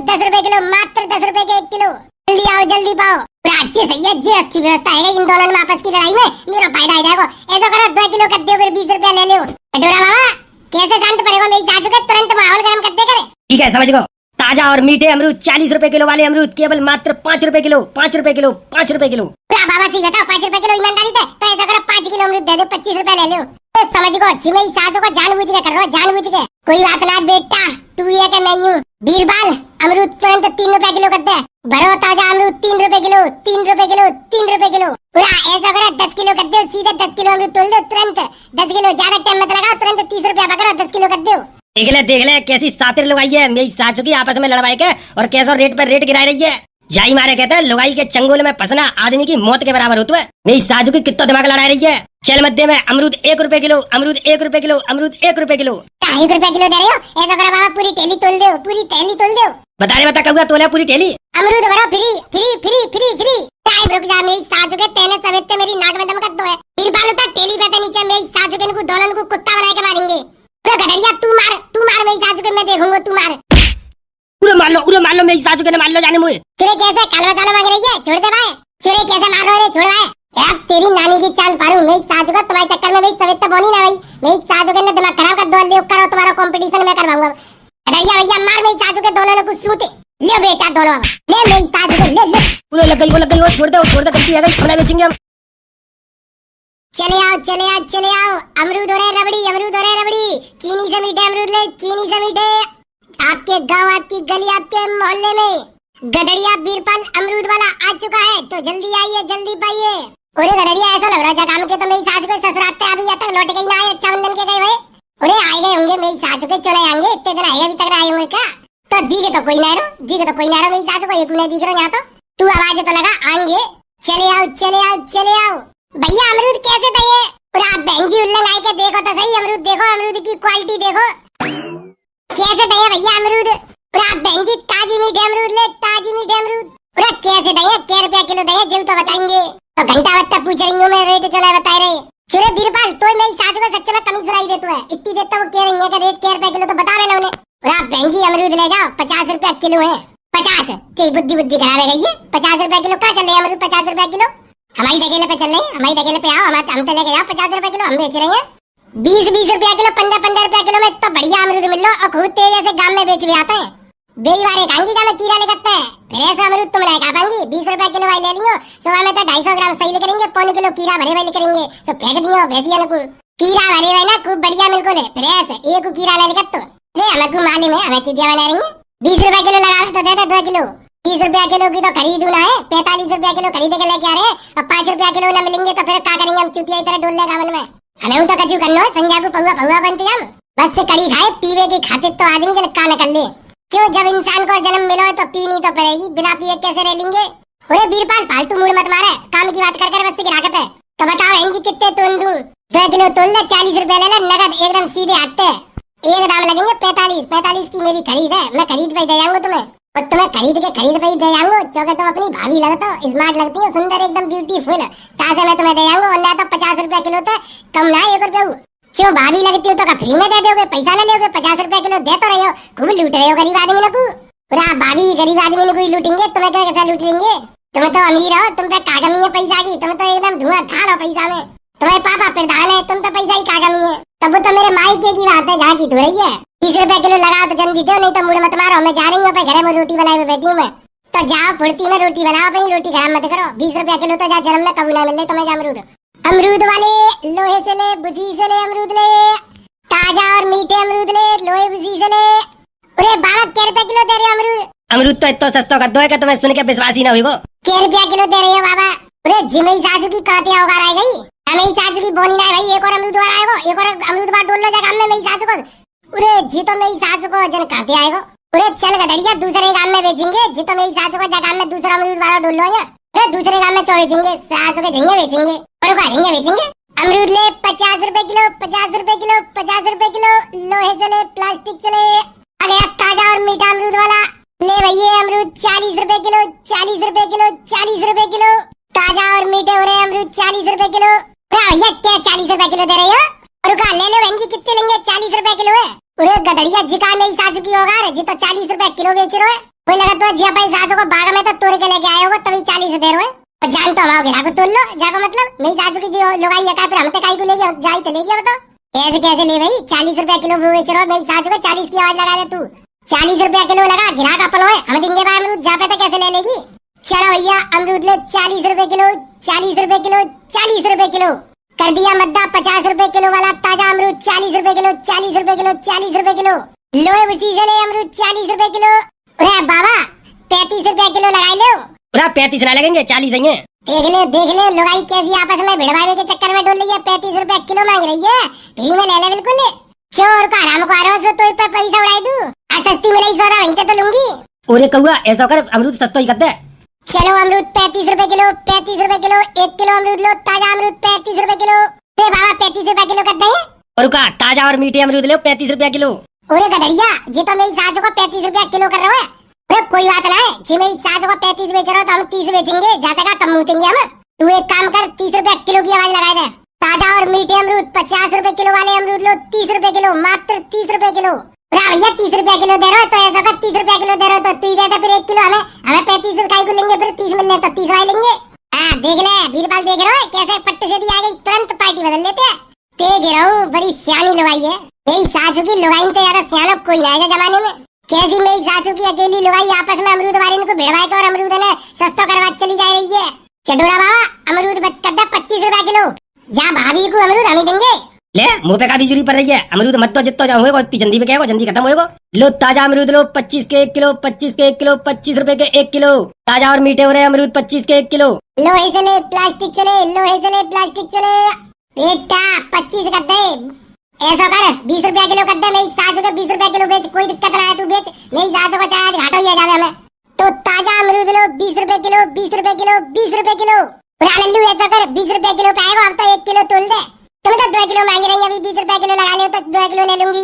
अमरूद 10 रुपए किलो, मात्र 10 रुपए के 1 किलो। जल्दी आओ जल्दी पाओ। अच्छी सही है जी, अच्छी व्यवस्था है इन दोनों में आपस की लड़ाई में मेरा फायदा हो जाएगा। ऐसा करो 2 किलो कर दो, फिर 20 रुपया ले लो। कटोरा बाबा कैसे शांत पड़ेगा, मेरी सासू के तुरंत माहौल गर्म करते करे। ठीक है समझ गो। ताजा और मीठे अमरूद 40 रुपए किलो वाले अमरूद केवल मात्र 5 रुपए किलो, 5 रुपए किलो, 5 रुपए किलो। बाबा सी बताओ 5 रुपए किलो ईमानदारी से, तो ऐसा करो 5 किलो अमरूद दे दो, 25 रुपए ले लो। तो समझ गो अच्छी मेरी सासू को जानबूझ के कर रहा हूँ, जानबूझ के। कोई बात ना बेटा, तू ये के मैं यूं। बीरबाल अमरूद तुरंत 3 रुपए किलो कर दे। भरो ताजा अमरूद 3 रुपए किलो, 3 रुपए किलो, 3 रुपए किलो। पूरा ऐसा करो 10 किलो कर दो, सीधे 10 किलो अमरूद तोल दो तुरंत। 10 किलो ज्यादा टाइम मत लगाओ, तुरंत 30 रुपया पकड़ो, 10 किलो कर दो। देख ले कैसी सातिर लुगाई है मेरी सासू की, आपस में लड़वाई के और कैसा रेट पर रेट गिरा रही है। जाई मारे कहते हैं लुगाई के चंगुल में फंसना आदमी की मौत के बराबर होता है। मेरी सासू की कितना दिमाग लड़ा रही है। चल मध्य में अमरूद 1 रुपए किलो, अमरूद 1 रुपए किलो, अमरूद 1 रुपए किलो। 2.5 रुपए किलो दे रहे हो, ऐसा करो बाबा पूरी थैली तोल दो, पूरी थैली तोल दो। बता कहुआ तोला पूरी थैली। अमरूद भरो free free free free free. Time रुक जा, मेरी सासू के तेने सवेते मेरी नाक में दम कर दो है। फिर बालू तक थैली बैठे नीचे, मेरी सासू के इनको दोनों को कुत्ता बना के मारेंगे। तो गधड़िया तू मार मेरी सासू के, मैं देखूंगा तू मार। उरे मार लो मेरी सासू के, मार लो जाने मुझे। चुरे कैसे कालवा चालो मांग रही है, छोड़ दे भाई। चुरे कैसे मार रहे हो, छोड़ भाई। यार तेरी नानी की चांद पारूं, मेरी सासू को तुम्हारे चक्कर में मेरी सवेता बोनी ना भाई। मेरी सासू के ने दिमाग खराब कर दो, ले करो तुम्हारा कंपटीशन मैं करवाऊंगा। भैया मार मेरी सासू के दोनों को सूते। ले बेटा दोनों ले मेरी सासू के, ले पूरे लग गई वो छोड़ दे गलती है गई, खाना बेचेंगे हम। चले आओ अमरूद हो रहे रबड़ी। चीनी से मीठे अमरूद ले, चीनी से मीठे। आपके गांव, आपकी गली, आपके मोहल्ले में गधड़िया बीरपाल अमरूद वाला आ चुका है, तो जल्दी आइए, जल्दी पाइए। अरे गधड़िया ऐसा लग रहा है काम के तो मेरी सासू के ससुराते अभी तक लौट गई ना है, रक्षाबंधन के गए हुए। अरे आए गए होंगे मेरी सासू के, चले आएंगे इतने दिन आएगा, अभी तक आए होंगे क्या? तो दिखे तो कोई ना रहो मेरी सासू को, एक नहीं दिख रहा यहाँ तो। तू आवाज तो लगा आएंगे। चले आओ भैया अमरूद कैसे दिए? और आप बहन जी उल्लंघ आए के देखो तो सही, अमरूद देखो, अमरूद की क्वालिटी देखो कैसे दिए भैया अमरूद। और आप बहन जी ताजी मीठे अमरूद ले, ताजी मीठे अमरूद। और कैसे दिए, क्या रुपया किलो दिए, जल तो बताएंगे। तो घंटा वक्त पूछ रही हूँ मैं, रेट चला बता रहे। चुरे बीरपाल तो मेरी सासू को सच्चे में कमी सुनाई देता है, इतनी देता वो कह रही है कि रेट क्या रुपया किलो, तो बता रहे ना उन्हें। और आप बहन जी अमरूद ले जाओ, 50 रुपया किलो है। 50 तेरी बुद्धि खराब है गई है। 50 रुपया किलो कहाँ चल रहे हैं अमरूद? 50 रुपया किलो हमारी डगेले पे चल रहे हैं, हमारी डगेले पे आओ, हम तो लेके जाओ। 50 रुपए किलो हम बेच रहे हैं। 20 रुपया किलो, 15 रुपया किलो में तो बढ़िया अमरूद मिल लो, और खूब तेज से गांव में बेच भी आते हैं। बेई वाले खाएंगी जहाँ कीड़ा लगता है, फिर ऐसा अमरूद तुम नहीं खा पाएंगी। 20 रुपया किलो वाले ले लियो, सुबह में तो 250 ग्राम सही करेंगे, 1.25 किलो कीड़ा भरे हुए करेंगे, तो फेंक दियो भेजिए को। कीड़ा भरे हुए ना खूब बढ़िया मिल को ले, फिर ऐसे एक कीड़ा ले लेकर तो हमें को मालूम है, हमें चीटिया बना रहेंगे। 20 रुपया किलो लगा तो दे दे 2 किलो। 30 रुपया किलो की तो खरीद ना है, 45 रुपया किलो खरीद के लेके आ रहे। अब 5 रुपया किलो ना मिलेंगे तो फिर क्या करेंगे हम? चुटिया तरह डोल लेगा मन में। हमें तो कचू करना है, संजा को पहुआ बनते हम। बस से कड़ी खाए पीवे की खाते तो आदमी जन का न कर ले। क्यों जब इंसान को जन्म मिलो है तो पीनी तो पड़ेगी, बिना पिए कैसे रह लेंगे? अरे बीरपाल फालतू मूड मत मारे, काम की बात कर बस की राकत है। तो बताओ बहन जी कितने तोल दूं? 2 किलो तोल ले, 40 रुपया ले ले नगद, एकदम सीधे हाथ। एक दाम लगेंगे 45 की मेरी खरीद है, मैं खरीद पे दे जाऊंगा तुम्हें। और तुम्हें खरीद पे दे जाऊंगा, क्योंकि तुम अपनी भाभी लगते हो, स्मार्ट लगती हो, सुंदर एकदम ब्यूटीफुल। ताजे मैं तुम्हें दे जाऊंगा, और ना तो 50 रुपया किलो तो कम ना 1 रुपया। क्यों भाभी लगती हो तो का फ्री में दे दोगे, पैसा ना लोगे? 50 रुपया किलो दे तो रहे हो, खूब लूट रहे हो गरीब आदमी को। पूरा भाभी गरीब आदमी को लूटेंगे, तुम्हें क्या कैसा लूट लेंगे? तुम्हें तो अमीर हो, तुम पे कागमी है पैसा की, तुम तो एकदम धुआंधार हो पैसा में। तुम्हारे पापा प्रधान है, तुम तो पैसा ही कागमी है। तब तो मेरे मायके की बात है जहाँ की हो रही है। 30 रुपया किलो लगाओ तो जल्दी दो, नहीं तो मुझे मत मारो। मैं जा रही हूँ घर में रोटी बनाए हुए बैठी हूँ मैं। तो जाओ फुर्ती में रोटी बनाओ, अपनी रोटी खराब मत करो। 20 रुपया किलो तो जा जन्म में कभी ना मिले तुम्हें। अमरूद वाले लोहे से ले, बुझी से ले अमरूद ले, ताजा और मीठे अमरूद ले, लोहे बुझी से ले। अरे बाबा क्या रुपया किलो दे रहे हो अमरूद? अमरूद तो इतना सस्ता कर दो है कि तुम्हें सुन के विश्वास ही ना होगा। क्या रुपया किलो दे रहे हो बाबा? अरे जिमेई सासू की कांटिया उगार आ गई, हमें सासू की बोनी ना है भाई। एक और अमरूद वाला आएगा, एक और अमरूद बार डोल लो जा काम में मेरी सासू को। अरे जी तो मेरी सासू को जन कांटे आएगा। अरे चल गधड़िया दूसरे काम में बेचेंगे, जी तो मेरी सासू को जा काम में दूसरा अमरूद वाला डोल लो या। अरे दूसरे काम में बेचेंगे, सासू के झींगे बेचेंगे और झींगे बेचेंगे। अमरूद ले 50 रुपए किलो, 50 रुपए किलो, 50 रुपए किलो, लोहे से ले, प्लास्टिक से ले। अरे ताजा और मीठा अमरूद वाला ले भैया अमरूद 40 रुपए किलो, 40 रुपए किलो, 40 रुपए किलो। ताजा और मीठे हो रहे अमरूद 40 रुपए किलो। भैया क्या 40 रुपए किलो दे रहे हो? और का ले लो बहन जी, कितने लेंगे? 40 रुपए किलो है। अरे गधड़िया जिका मेरी सासू की होगा रे जी तो 40 रुपए किलो बेच रहे हो। कोई लगा तो जिया भाई सासू को बाग में तो तोड़ के लेके आए होगा तभी 40 दे रहे हो। जान तो हमारे गिरा को तोड़ लो जाको मतलब मेरी सासू की जो लुगाई है फिर हम तो काई को ले गया जाई तो ले गया बताओ। कैसे कैसे ले भाई 40 रुपया किलो बेच रहा मेरी सासू को 40 की आवाज लगा दे तू 40 रुपया किलो लगा गिराक अपन है हम देंगे भाई अमरूद जा पे तो कैसे ले लेगी। चलो भैया अमरूद ले 40 रुपए किलो 40 रुपए किलो 40 रुपए किलो कर दिया मद्दा 50 रुपए किलो वाला ताजा अमरूद 40 रुपए किलो 40 रुपए किलो 40 रुपए किलो लो उसी से ले अमरूद 40 रुपए किलो। अरे बाबा 35 रुपया किलो लगाई लो। पूरा 35 ना लगेंगे 40 ही है। देख ले लुगाई कैसी आपस में भिड़वाने के चक्कर में डोल रही है 35 रुपया किलो मांग रही है फ्री में ले ले बिल्कुल चोर का हराम को आरो से तो पे पैसा उड़ाई दूं आ सस्ती मिलाई सोरा वहीं तो लूंगी। ओरे कौआ ऐसा कर अमरूद सस्ता ही कर दे। चलो अमरूद 35 रुपए किलो 35 रुपए किलो 1 किलो अमरूद लो ताजा अमरूद 35 रुपए किलो। अरे बाबा 35 रुपए किलो कर दे। और का ताजा और मीठे अमरूद ले 35 रुपया किलो। ओरे गधड़िया जी तो मेरी सासू को 35 रुपया किलो कर रहा है। अरे कोई बात ना है जी मेरी सासू को 35 बेच रहा तो हम 30 बेचेंगे ज्यादा का कम मूतेंगे हम। तू एक काम कर 30 रुपया किलो की आवाज लगा दे। ताजा और मीठे अमरूद 50 रुपए किलो वाले अमरूद लो 30 रुपए किलो मात्र 30 रुपए किलो। भैया 30 रुपया किलो दे रहे हो तो ऐसा कर 30 रुपया किलो दे रहे हो तो 30 देता फिर 1 किलो हमें 35 रुपए को लेंगे फिर 30 मिलने तो 30 वाले लेंगे। हाँ देख ले बीरबल देख रहे हो कैसे पट्टे से दी आ गई तुरंत पार्टी बदल लेते हैं। देख रहा हूँ बड़ी सियानी लुगाई है मेरी सासू की लुगाई तो ज्यादा सियाना कोई ना है जमाने में। कैसी मेरी सासू की अकेली लुगाई आपस में अमरूद वाले को भिड़वाए के और अमरूद ने सस्ता करवा चली जा रही है। चटोरा बाबा अमरूद कर दे 25 रुपया किलो जहाँ भाभी को अमरूद हम ही देंगे। ले मुंह पे का बिजुरी पड़ रही है अमरूद मत तो जितना जाओ होएगा जल्दी पे क्या होगा जल्दी खत्म होएगा। लो ताजा अमरूद लो 25 के 1 किलो 25 के 1 किलो 25 रुपए के 1 किलो ताजा और मीठे हो रहे अमरूद 25 के 1 किलो। लोहे से ले प्लास्टिक से ले लोहे से ले प्लास्टिक से ले बेटा 25 कर दे। ऐसा कर 20 रुपया किलो कर दे मेरी सासू के 20 रुपया किलो बेच कोई दिक्कत ना है तू बेच मेरी सासू को चाहे घाटा ही आ जावे हमें। तो ताजा अमरूद लो 20 रुपए किलो 20 रुपए किलो 20 रुपए किलो। लल्लू ऐसा कर 20 रुपया किलो पे आएगा अब तो 1 किलो तोल दे। तुम तो 2 किलो मांग रही है अभी 20 रुपया किलो लगा ले तो 2 किलो ले लूंगी।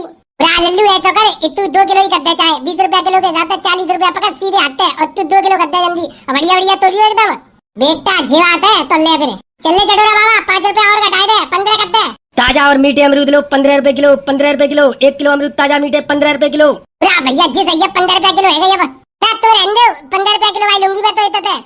लल्लू ऐसा कर तू 2 किलो ही कर दे चाहे 20 रुपया किलो के साथ 40 रुपया पकड़ सीधे हटते और तू 2 किलो कर दे जल्दी बढ़िया बढ़िया तोलियो एकदम बेटा जीवात है तो ले फिर चलने चटोरा बाबा 5 रुपया और घटाए दे 15 कर दे। ताजा और मीठे अमरूद लो 15 रुपए किलो 15 रुपए किलो 1 किलो अमरूद ताजा मीठे 15 रुपए किलो। भैया जी सही है 15 रुपया किलो है ये तो रहने दो 15 रुपया किलो भाई लूंगी मैं तो इतना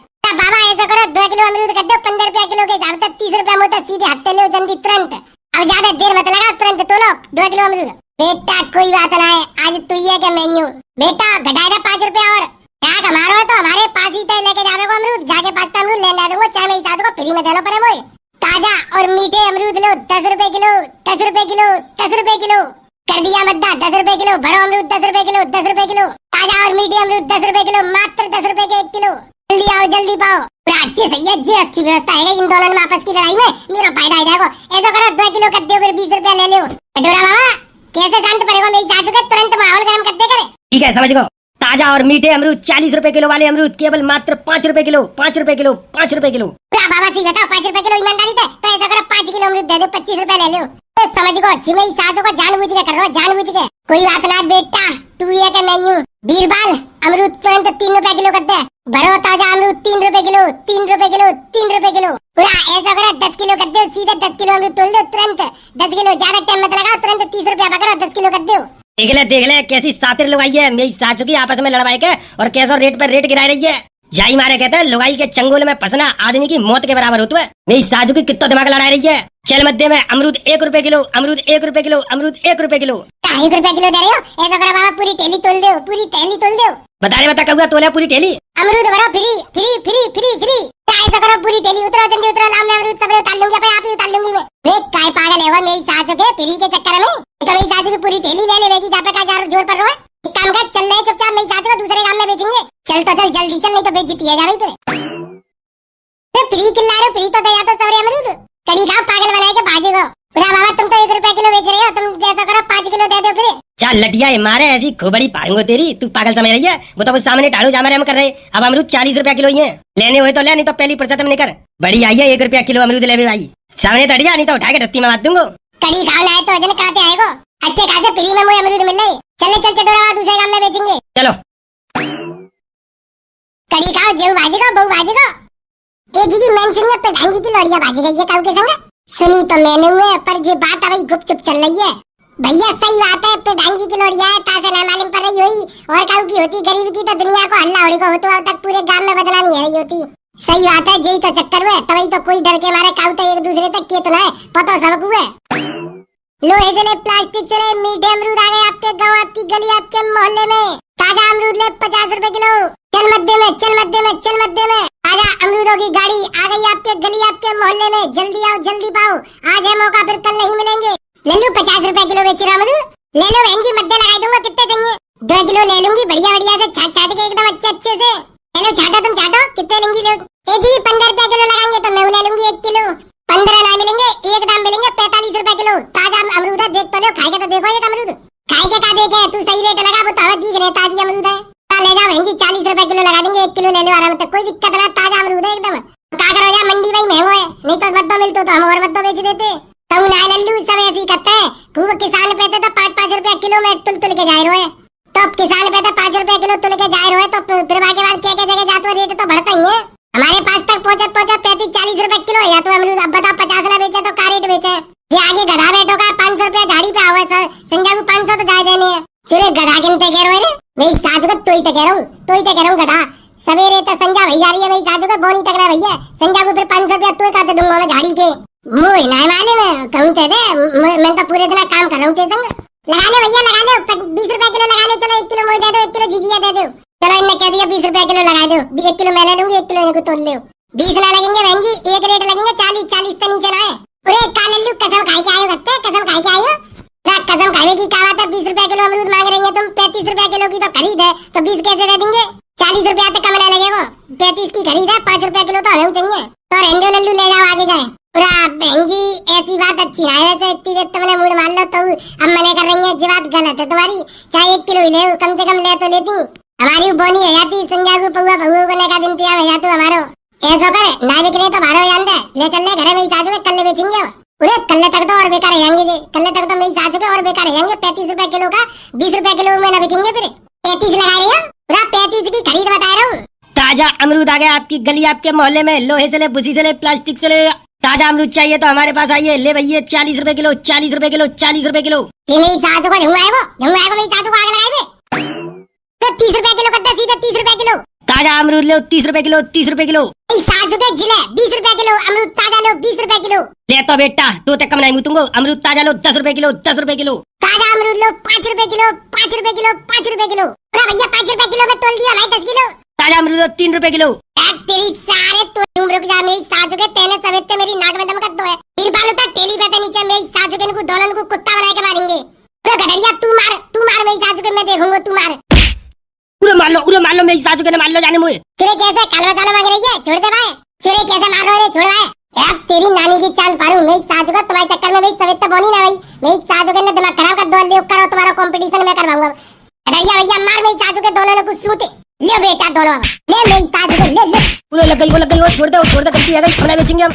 बाबा ऐसा करो 2 किलो अमरूद कर दो 15 रुपया किलो के हिसाब से 30 रुपया मुझे सीधे हफ्ते लो जल्दी तुरंत अब ज्यादा देर मत लगा तुरंत तोलो 2 किलो अमरूद। बेटा कोई बात ना है आज तू ही है क्या मैं हूँ बेटा घटाए दे 5 रुपया और क्या हमारा तो हमारे पास ही तो लेके जावे को अमरूद जाके 5 अमरूद लेने दूंगा चाहे मेरी सासू को फ्री में दे लो पड़े मोए। ताजा और मीठे अमरूद लो 10 रुपए किलो 10 रुपए किलो 10 रुपए किलो कर दिया मद्दा 10 रुपए किलो भरो अमरूद 10 रुपए किलो 10 रुपए किलो ताजा और मीठे अमरूद 10 रुपए किलो मात्र 10 रुपए के 1 किलो। जल्दी आओ जल्दी पाओ अच्छी सही है जी अच्छी व्यवस्था है इन दोनों में आपस की लड़ाई में मेरा फायदा ही रहेगा। ऐसा करो 2 किलो कर दो फिर 20 रुपया ले लो। डोरा बाबा कैसे शांत पड़ेगा मेरी सासू का तुरंत माहौल गर्म करते करे। ठीक है समझ गो। ताजा और मीठे अमरूद 40 रुपए किलो वाले अमरूद केवल मात्र 5 रुपए किलो 5 रुपए किलो 5 रुपए किलो। बाबा सी बताओ 5 रुपए किलो ईमानदारी से तो ऐसा करो 5 किलो अमरूद दे दो 25 रुपया ले लो। तो समझ गो अच्छी मेरी सासू को जानबूझ के कर रहा जानबूझ के कोई बात ना बेटा तू ये के मैं हूँ। बीरबल अमरूद तुरंत 3 रुपया किलो कर दे भरो ताजा अमरूद 3 रुपए किलो 3 रुपए किलो 3 रुपए किलो पूरा ऐसा करो 10 किलो कर दो सीधे 10 किलो अमरूद तोल दो तुरंत 10 किलो ज्यादा टाइम मत लगाओ तुरंत 30 रुपया पकड़ो 10 किलो कर दो। देख ले कैसी सातिर लुगाई है मेरी सासू की आपस में लड़वाई के और कैसा रेट पर रेट गिरा रही है। जाई मारे कहते हैं लुगाई के चंगुल में फंसना आदमी की मौत के बराबर होता है। मेरी सासू की कितना दिमाग लड़ा रही है। चल मध्य में अमरूद 1 रुपए किलो अमरूद 1 रुपए किलो अमरूद 1 रुपए किलो 2 रुपया किलो दे रहे हो ऐसा करो बाबा पूरी थैली तोल दो पूरी थैली तोल दो। बता कहूँगा तोला पूरी ठेली अमरूद भरो free free free free free ऐसा करो पूरी थैली उतरो जल्दी उतरो लाम में अमरूद सब उतार लूंगी आप ही उतार लूंगी मैं काय पागल है वो मेरी सासू के फ्री के चक्कर में तो मेरी सासू की पूरी थैली ले लेगी जहाँ पे का जोर पड़ रहा है। एक काम कर चल रहे चुपचाप मेरी सासू को दूसरे काम में बेचेंगे चल तो चल जल्दी चल नहीं तो बेइज्जती है जा रही तेरे फ्री खिला रहे फ्री तो दया तो सवरे अमरूद कड़ी खाओ पागल बनाए के भाजी को पूरा बाबा तुम तो 1 रुपया किलो बेच रहे हो तुम जैसा करो 5 किलो दे दो फिर। चल लटिया मारे ऐसी खोबड़ी पारूंगा तेरी तू पागल समझ रही है वो तो सामने टाड़ू जा हम कर रहे अब अमरूद 40 रुपया किलो ही है लेने हुए तो ले नहीं तो पहली फुर्सत में कर बड़ी आई है 1 रुपया किलो अमरूद ले भाई सामने तट जा नहीं तो उठा के रत्ती में बात दूंगा। कड़ी खाओ लाए तो वजन काटे आएगा अच्छे खासे फ्री में मुझे अमरूद मिल रही चले चल चटोरा दूसरे काम में बेचेंगे चलो कड़ी खाओ जेऊ भाजी का बहु भाजी का ए जी मैंने सुनी अब तो ढंगी की लड़िया भाजी गई है काऊ के संग सुनी तो मैंने हुए पर ये बात अभी गुपचुप चल रही है भैया सही बात है, प्रधान जी की लोड़िया है, ताजा ना मालूम पर रही हुई और काऊ की होती गरीब की तो दुनिया को हल्ला होड़ी को होतो, अब तक पूरे गांव में बदनामी है रही होती। सही बात है, यही तो चक्कर हुए, तभी तो कोई डर के मारे काऊ तो एक दूसरे तक के तो ना है, पता सबको है। लोहे से ले, प्लास्टिक से ले, मीठे अमरूद आ गए आपके गांव, आपकी गली, आपके मोहल्ले में। ताजा अमरूद ले 50 रुपए किलो। चल मध्य में, चल मध्य में, चल मध्य में। ताजा अमरूदों की गाड़ी आ गई आपके गली, आपके मोहल्ले में। जल्दी आओ, जल्दी पाओ, आज है मौका, फिर कल नहीं मिलेंगे। ले लो 50 रुपए किलो बेच रहा अमरूद, ले लो बहन जी, मध्य लगा दूंगा, कितने चाहिए? 2 किलो ले लूंगी, बढ़िया बढ़िया से छाट छाट के एकदम अच्छे अच्छे से। ले लो, छाटो, तुम छाटो, कितने लेंगी लोग? जी 15 रुपए किलो लगाएंगे तो मैं ले लूंगी 1 किलो। 15 ना मिलेंगे, एक दाम मिलेंगे 45 रुपए किलो। ताजा अमरूद है, देख तो लो, खाएगा तो देखो एक अमरूद। खाएगा का देखे, तू सही रेट लगा, वो तो हमें दिख रहे ताजी अमरूद है। ले जाओ बहन जी, 40 रुपए किलो लगा देंगे, 1 किलो ले लो आराम से, कोई दिक्कत ना, ताजा अमरूद है एकदम। का करो जा, मंडी भाई महंगो है, नहीं तो मद्दो मिलतो तो हम और मद्दो बेच देते। तो ना लल्लू सब ऐसे ही करते हैं, खूब किसान पे तो 5-5 रुपए किलो में तुल तुल के जा रहे हैं। तो किसान पे तो 5 रुपए किलो तुल के जा रहे हैं, तो फिर के बाद क्या जगह जाते रेट तो बढ़ता ही है। हमारे पास तक पहुंचा 35-40 रुपए किलो है, या तो अमरूद अब बताओ 50 ना बेचे तो का रेट बेचे? ये आगे गधा बैठो का 500 रुपया झाड़ी पे आवा है, संजा को 500 तो जाए देने हैं। चले गधा गिनते कह रहे हैं, मेरी सासू को तोई तो कह रहा हूँ, तोई तो कह रहा हूँ गधा। सवेरे तो संजा भई जा रही है, मेरी सासू को बोनी तक रहा भैया, संजा को फिर 500 रुपया तोय काटे दूंगा मैं झाड़ी के। मुझे ना मालूम है, कहूँ ते दे, मैं तो पूरे दिन काम कर रहा हूँ ते संग। लगा ले भैया, लगा ले, 20 रुपए किलो लगा ले, चलो 1 किलो मुझे दे दो, 1 किलो जिजिया दे दो। चलो इनने कह दिया 20 रुपए किलो लगा दो, 1 किलो मैं ले लूंगी, 1 किलो इनको तोल ले। 20 ना लगेंगे बहन जी, एक रेट लगेंगे 40 तो नीचे ना है। अरे कालल्लू, कसम खाई के आयो लगता है, कसम खाई के आयो। कसम खाने की क्या बात है, 20 रुपए किलो अमरूद मांग रही है तुम, 35 रुपए किलो की तो खरीद है, तो 20 कैसे दे देंगे? 40 रुपया तक कम ना लगे, वो 35 की खरीद है, 5 रुपए किलो तो हमें चाहिए। तो रेंडो लल्लू ले जाओ, आगे जाए। बहन जी ऐसी बात अच्छी है, वैसे इतनी देर तुमने मूड मान लो, तो अब मने कर रही है, ये बात गलत है तुम्हारी। चाहे 1 किलो ही ले, कम से कम ले तो लेती, हमारी बोनी है जाती, संजा को पौआ बहु को का दिन तिया है जातू हमारो। ऐसा करे ना बिकने तो भारो जान दे, ले चल ले घरे में साजू के, कल बेचेंगे। अरे कल तक तो और बेकार रहेंगे जी, कल तक तो मेरी सासू के और बेकार रहेंगे। 35 रुपए किलो का 20 रुपए किलो में ना बिकेंगे, फिर 35 लगा रही हो, पूरा 35 की खरीद बता रहा हूँ। ताजा अमरूद आ गया आपकी गली, आपके मोहल्ले में। लोहे से ले, भूसी से ले, प्लास्टिक से ले, ताजा अमरूद चाहिए तो हमारे पास आइए, ले भैया 40 रुपए किलो, 40 रुपए किलो, 40 रुपए किलो। मेरी सासू को झुंगा है, वो झुंगा है, मेरी सासू को आग लगाए तो 30 रुपए किलो करता, सीधा 30 रुपए किलो। ताजा अमरूद लो 30 रुपए किलो, 30 रुपए किलो। सासू के जिले 20 रुपए किलो, अमरूद ताजा लो 20 रुपए किलो। ले तो बेटा, तो तक कम नहीं मुतूंगो, अमरूद ताजा लो 10 रुपए किलो, 10 रुपए किलो। ताजा अमरूद लो 5 रुपए किलो, 5 रुपए किलो, 5 रुपए किलो। अरे भैया 5 रुपए किलो में तोल दिया भाई 10 किलो। ताजा अमरूद लो 3 रुपए किलो। तेरी सारे तो तुम रुक जा, मेरी सासू के तेने सवेते मेरी नाक में दम कर दो है, फिर बालू तो टेली पे नीचे, मेरी सासू के इनको दोनों को कुत्ता बना के मारेंगे। तो गधरिया तू मार मेरी सासू के, मैं देखूंगा तू मार। उरे मार लो मेरी सासू के, मार लो जाने मुझे। चले कैसे कालवा चालो मांग रही है, छोड़ दे भाई, चले कैसे मार रहे, छोड़ भाई। यार तेरी नानी की चांद पारूं, मेरी सासू को तुम्हारे चक्कर में मेरी सवेत बोनी ना भाई, मेरी सासू के ने दिमाग खराब कर दो, ले करो तुम्हारा कंपटीशन मैं करवाऊंगा। भैया मार मेरी सासू के दोनों को सूते, ले बेटा दोनों ले मेरी सासू के, ले। लग गई वो, छोड़ दो गलती है गई, खाना बेचेंगे हम।